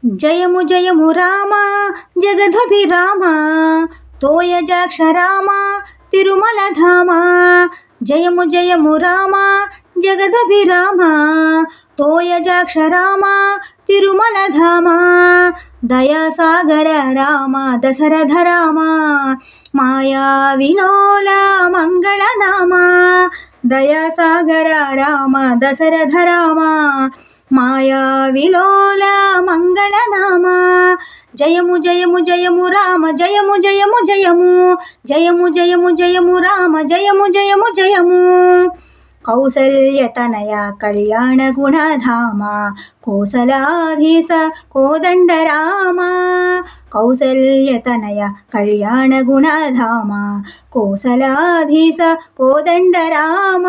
జయము జయము రామ జగదభిరామ తోయజాక్ష రామ తిరుమల ధామ. జయము జయము రామ జగదభిరామ తోయజాక్ష రామ తిరుమల ధామ. దయాసాగర రామ దశరథ రామ మాయా విలోల మంగళనామ. దయాసాగర రామ దశరథ రామ మాయా విలోల మంగళనామ. జయము జయము జయము రామ జయము జయము జయము జయము జయము జయము రామ జయము జయము జయము. కౌసల్యతనయ కళ్యాణ గుణధామ కోసలాధీశ కోదండ రామ. కౌసల్యతనయ కళ్యాణ గుణధామ కోసలాధీశ కోదండ రామ.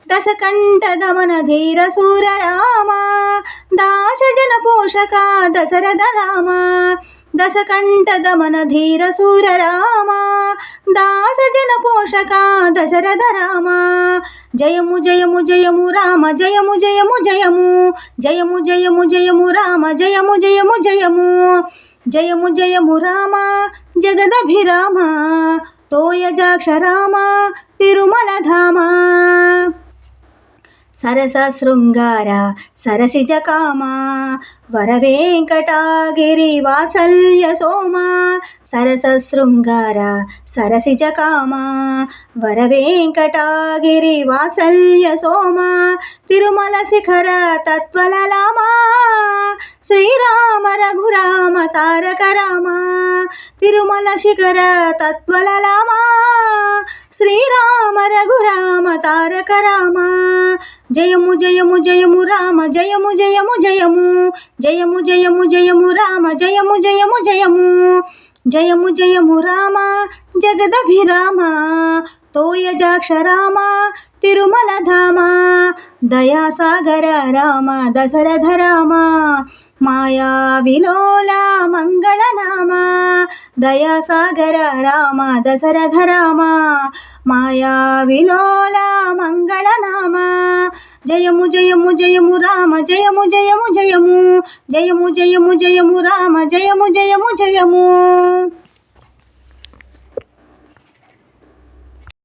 దశకంఠ దమన ధీర సూర రామ దాశజన పోషక దశరథ రామ. దశకంఠ దమన ధీర సూర రామ దాసజన పోషక దశరథ రామ. జయము జయము జయము రామ జయము జయము జయము జయము జయము జయము రామ జయము జయము జయము. జయము జయము రామ జగదభిరామ తోయజాక్ష రామ తిరుమల ధామ. సరస శృంగార సరసిజ కామ వరవేంకటగిరి వాత్సల్య సోమ. సరస శృంగార సరసిజ కామ వరవేంకటగిరి వాత్సల్య సోమ. తిరుమల శిఖర తత్వలలామ శ్రీరామ రఘురామ తారక రామ. తిరుమల శిఖర తత్వలలామ శ్రీరామ రఘురామ తారక రామ. జయము జయము జయము రామ జయము జయము జయము జయము జయము జయము రామ జయము జయము జయము. జయము జయము రామ జగదభిరామ తోయజాక్ష రామ తిరుమల ధామ. దయాసాగర రామ దశరథ రామ మాయా విలోల మంగళనామ. దయాసాగర రామ దశరథ రామ మాయా విలోల మంగళనామ. జయము జయము జయము రామ జయము జయము జయము జయము జయము జయము రామ జయము జయము జయము.